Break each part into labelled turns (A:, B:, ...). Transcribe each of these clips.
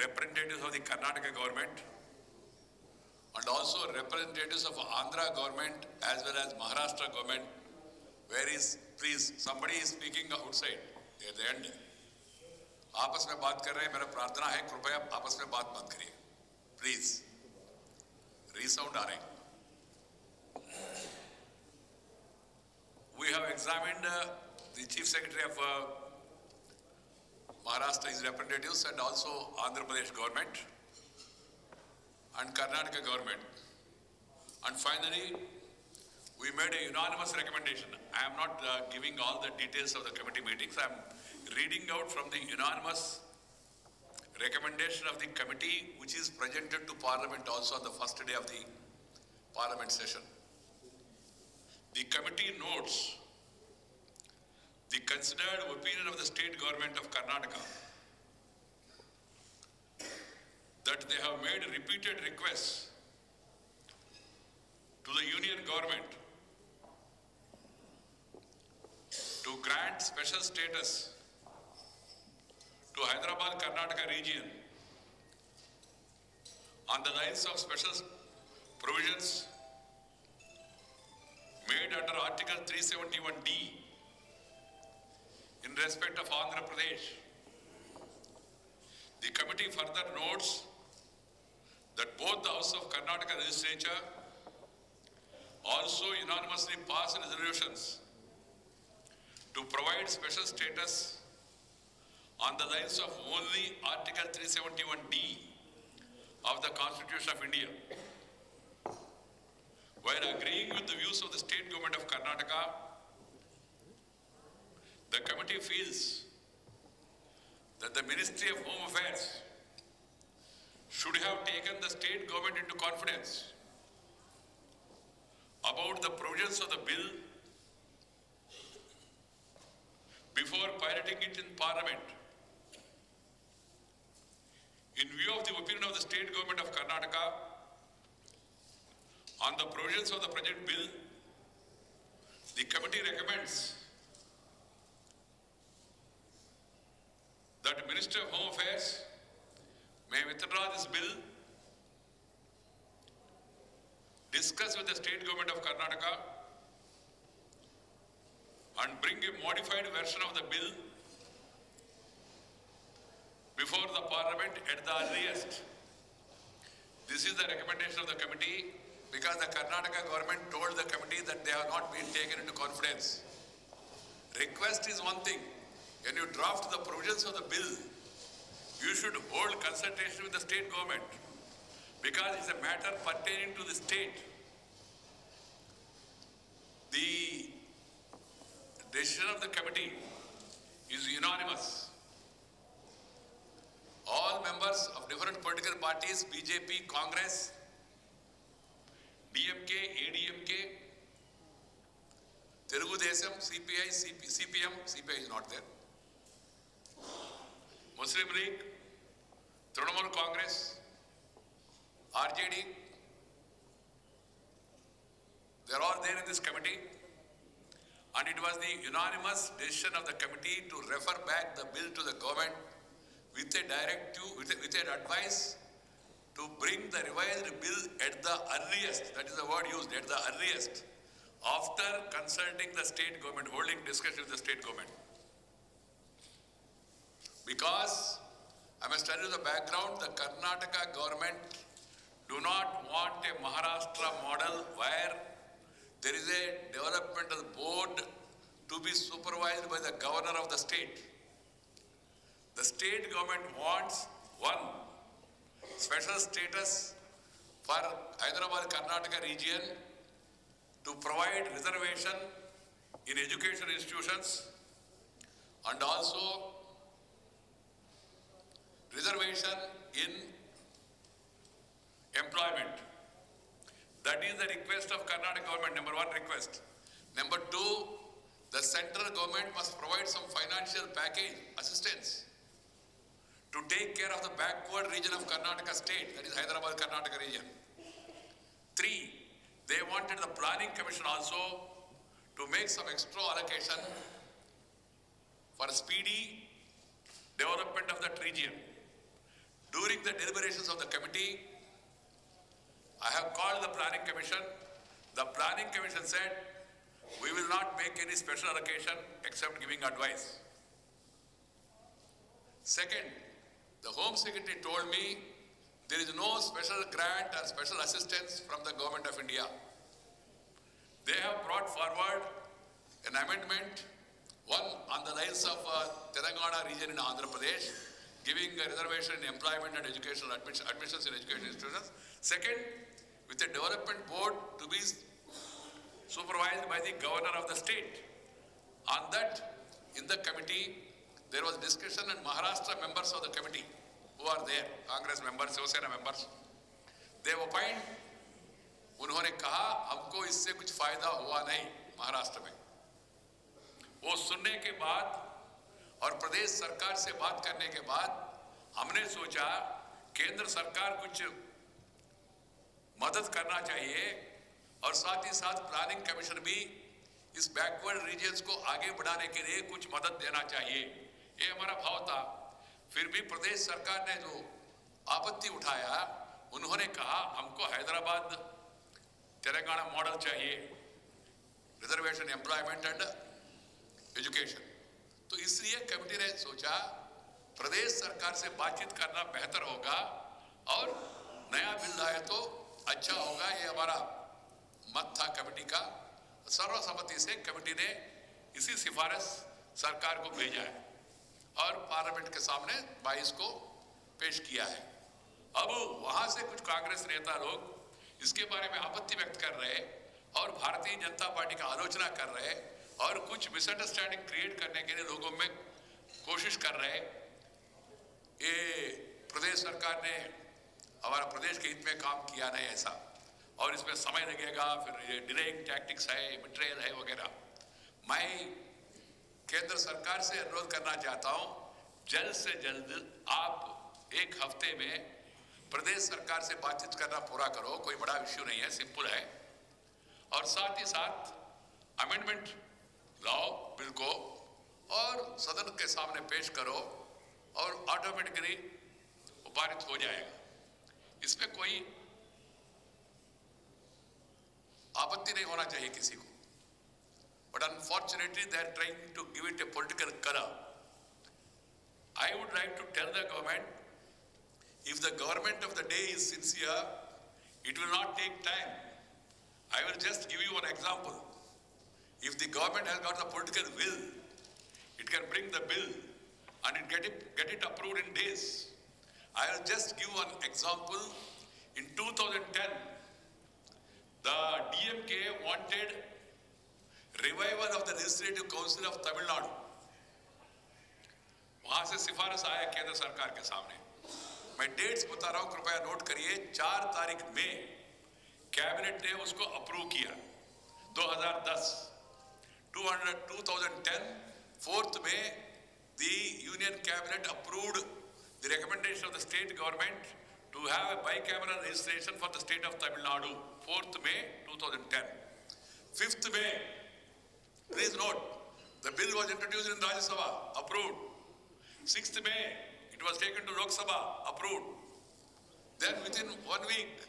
A: representatives of the Karnataka government and also representatives of Andhra government as well as Maharashtra government. Where is, please, somebody is speaking outside at the end. आपस में बात कर रहे हैं, मेरा प्रार्थना है कृपया आपस में बात मत करिए, प्लीज. Resound आ रहे हैं. We have examined the Chief Secretary of Maharashtra, his representatives, and also Andhra Pradesh government and Karnataka government. And finally, we made a unanimous recommendation. I am not giving all the details of the committee meetings. I am reading out from the unanimous recommendation of the committee, which is presented to Parliament also on the first day of the Parliament session. The committee notes the considered opinion of the state government of Karnataka that they have made repeated requests to the union government to grant special status to Hyderabad Karnataka region on the lines of special provisions made under Article 371D in respect of Andhra Pradesh. The committee further notes that both the House of Karnataka Legislature also unanimously passed resolutions to provide special status on the lines of only Article 371D of the Constitution of India. While agreeing with the views of the state government of Karnataka, the committee feels that the Ministry of Home Affairs should have taken the state government into confidence about the provisions of the bill before piloting it in Parliament. In view of the opinion of the state government of Karnataka on the provisions of the present bill, the committee recommends that Minister of Home Affairs may withdraw this bill, discuss with the state government of Karnataka and bring a modified version of the bill before the Parliament at the earliest. This is the recommendation of the committee because the Karnataka government told the committee that they have not been taken into confidence. Request is one thing. When you draft the provisions of the bill, you should hold consultation with the state government because it's a matter pertaining to the state. The decision of the committee is unanimous. All members of different political parties, BJP, Congress, DMK, ADMK, Telugu Desam, CPI, CPM, CPI is not there, Muslim League, Trinamool Congress, RJD, they are all there in this committee, and it was the unanimous decision of the committee to refer back the bill to the government with a directive, with an advice to bring the revised bill at the earliest, that is the word used, at the earliest, after consulting the state government, holding discussion with the state government. Because, I must tell you the background, the Karnataka government do not want a Maharashtra model where there is a developmental board to be supervised by the governor of the state. The state government wants one, special status for Hyderabad Karnataka region to provide reservation in education institutions and also reservation in employment. That is the request of Karnataka government, number one request. Number two, the central government must provide some financial package assistance to take care of the backward region of Karnataka state, that is Hyderabad Karnataka region. Three, they wanted the planning commission also to make some extra allocation for speedy development of that region. During the deliberations of the committee, I have called the Planning Commission. The Planning Commission said, we will not make any special allocation except giving advice. Second, the Home Secretary told me there is no special grant or special assistance from the Government of India. They have brought forward an amendment, one on the lines of Telangana region in Andhra Pradesh, giving a reservation in employment and educational admissions in education institutions. Second, with a development board to be supervised by the governor of the state. On that, in the committee, there was discussion, and Maharashtra members of the committee who are there, Congress members, Shiv Sena members, they opined, उन्होंने कहा हमको इससे कुछ फायदा हुआ नहीं महाराष्ट्र में। वो सुनने के बाद और प्रदेश सरकार से बात करने के बाद हमने सोचा केंद्र सरकार कुछ मदद करना चाहिए और साथ ही साथ प्लानिंग कमीशन भी इस बैकवर्ड रीजन्स को आगे बढ़ाने के लिए कुछ मदद देना चाहिए, ये हमारा भाव था। फिर भी प्रदेश सरकार ने जो आपत्ति उठाया, उन्होंने कहा हमको हैदराबाद तेलंगाना मॉडल चाहिए, रिजर्वेशन एम्प्लॉयमेंट एंड एजुकेशन। तो इसलिए कमेटी ने सोचा प्रदेश सरकार से बातचीत करना बेहतर होगा और नया बिल आए तो अच्छा होगा, ये हमारा मत था कमेटी का। सर्वसम्मति से कमेटी ने इसी सिफारिश सरकार को भेजा है और पार्लियामेंट के सामने 22 को पेश किया है। अब वहां से कुछ कांग्रेस नेता लोग इसके बारे में आपत्ति व्यक्त कर रहे और भारतीय जनता पार्टी का आलोचना कर रहे और कुछ मिसअंडरस्टैंडिंग क्रिएट करने के लिए लोगों में कोशिश कर रहे। ये प्रदेश सरकार ने हमारा प्रदेश के हित में काम किया नहीं ऐसा, और इसमें समय लगेगा, फिर ये डिलेइंग टैक्टिक्स है, बिट्रेयल है वगैरह। मैं केंद्र सरकार से अनुरोध करना चाहता हूं, जल्द से जल्द आप एक हफ्ते में प्रदेश सरकार से बातचीत करना पूरा करो, कोई बड़ा इश्यू नहीं है, सिंपल है। और साथ ही साथ अमेंडमेंट लाओ बिल को और सदन के सामने पेश करो और ऑटोमेटिकली पारित हो जाएगा। इसमें कोई आपत्ति नहीं होना चाहिए किसी को, but unfortunately they are trying to give it a political color. I would like to tell the government, if the government of the day is sincere, it will not take time. I will just give you an example. If the government has got the political will, it can bring the bill and get it approved in days. I will just give one example. In 2010, the DMK wanted revival of the Legislative Council of Tamil Nadu. वहां से सिफारिश आया केंद्र सरकार के सामने। मैं dates बता रहा हूं, कृपया नोट करिए। 4 तारीख में कैबिनेट ने उसको अप्रूव किया 2010। 2010 4th May, the Union Cabinet approved the recommendation of the state government to have a bicameral registration for the state of Tamil Nadu. 4th May 2010. 5th May, please note, the bill was introduced in Rajya Sabha, approved. 6th May, it was taken to Lok Sabha, approved. Then within 1 week,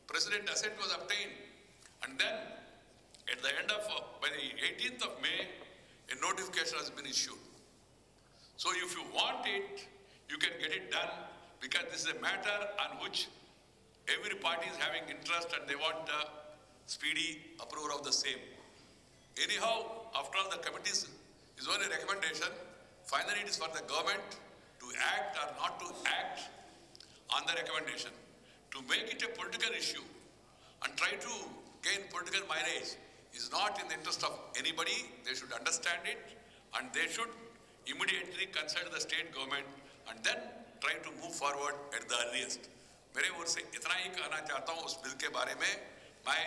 A: President assent was obtained. And then, at the end of, by the 18th of May, a notification has been issued. So if you want it, you can get it done, because this is a matter on which every party is having interest and they want a speedy approval of the same. Anyhow, after all, the committees is only a recommendation. Finally, it is for the government to act or not to act on the recommendation. To make it a political issue and try to gain political mileage is not in the interest of anybody. They should understand it and they should immediately consult the state government and then try to move forward at the earliest. मेरे ओर से इतना ही कहना चाहता हूँ उस bill के बारे में। मैं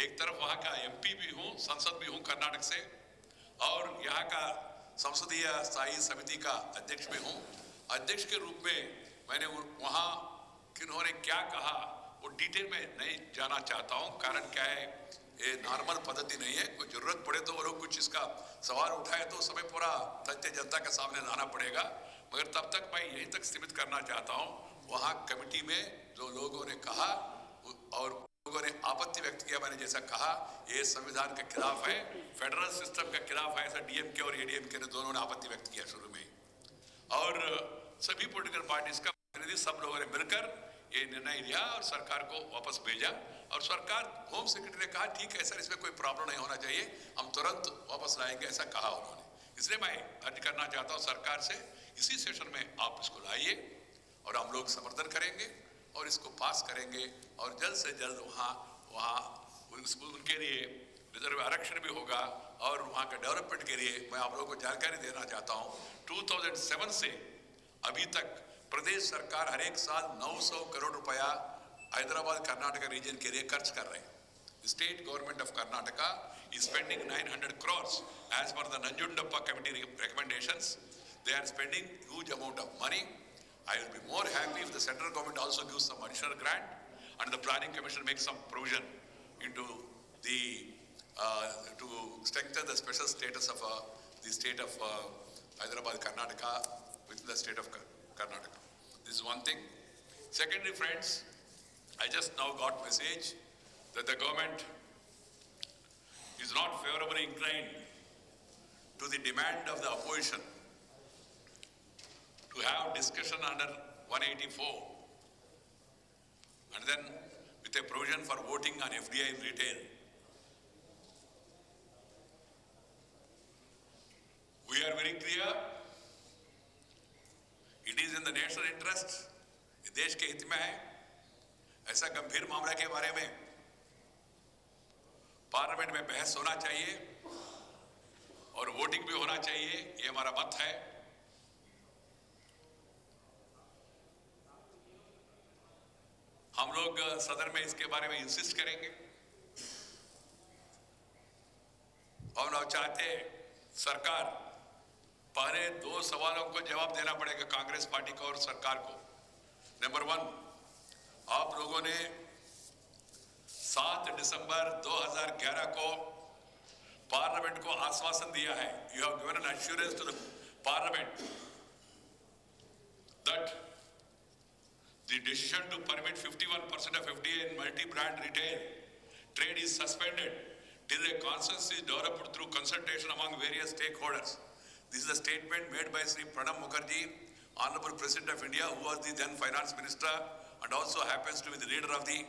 A: एक तरफ वहाँ का MP भी हूँ, संसद भी हूँ कर्नाटक से, और यहाँ का संसदीय स्थायी समिति का अध्यक्ष भी हूँ। अध्यक्ष के रूप में मैंने वहाँ किन्होंने क्या कहा वो डिटेल में नहीं जाना चाहता हूँ। कारण क्या है, ये नॉर्मल पद्धति नहीं है। कोई जरूरत पड़े तो वो लोग कुछ इसका सवाल उठाए तो समय पूरा तथ्य जनता के सामने लाना पड़ेगा, मगर तब तक मैं यहीं तक सीमित करना चाहता हूँ। वहाँ कमेटी में जो लोगों ने कहा और लोगों ने आपत्ति व्यक्त किया, मैंने जैसा कहा ये संविधान के खिलाफ है, फेडरल सिस्टम के खिलाफ है, ऐसा डीएमके और एडीएमके ने दोनों ने आपत्ति व्यक्त किया शुरू में। और सभी पॉलिटिकल पार्टीज का प्रतिनिधि सब लोगों ने मिलकर ये निर्णय लिया और सरकार को वापस भेजा। और सरकार होम सेक्रेटरी ने कहा ठीक है सर, इसमें कोई प्रॉब्लम नहीं होना चाहिए, हम तुरंत वापस लाएंगे, ऐसा कहा उन्होंने। इसलिए मैं अर्ज करना चाहता हूँ सरकार से, इसी सेशन में आप इसको लाइए और हम लोग समर्थन करेंगे और इसको पास करेंगे और जल्द से जल्द वहाँ उनके लिए रिजर्व आरक्षण भी होगा और वहाँ के डेवलपमेंट के लिए मैं आप लोगों को जानकारी देना चाहता हूँ। 2007 से अभी तक प्रदेश सरकार हर एक साल 900 करोड़ रुपया हैदराबाद कर्नाटका रीजन के लिए खर्च कर रहे हैं। State government of Karnataka is spending 900 crores as per the Nanjundappa committee recommendations. They are spending huge amount of money. I will be more happy if the central government also gives some additional grant and the planning commission makes some provision into the to strengthen the special status of the state of Hyderabad Karnataka within the state of Karnataka. This is one thing. Secondly, friends, I just now got message that the government is not favorably inclined to the demand of the opposition to have discussion under 184 and then with a provision for voting on FDI in retail. We are very clear, it is in the national interest, देश के हित में है। ऐसा गंभीर मामले के बारे में पार्लियामेंट में बहस होना चाहिए और वोटिंग भी होना चाहिए, ये हमारा मत है। हम लोग सदन में इसके बारे में इंसिस्ट करेंगे और हम चाहते सरकार पहले दो सवालों को जवाब देना पड़ेगा कांग्रेस पार्टी को और सरकार को। नंबर 1, आप लोगों ने 7 दिसंबर 2011 को पार्लियामेंट को आश्वासन दिया है, you have given an assurance to the parliament that the decision to permit 51% of FDI in multi-brand retail trade is suspended till a consensus is developed through consultation among various stakeholders. This is a statement made by Sri Pranab Mukherjee, Honorable President of India, who was the then Finance Minister and also happens to be the leader of the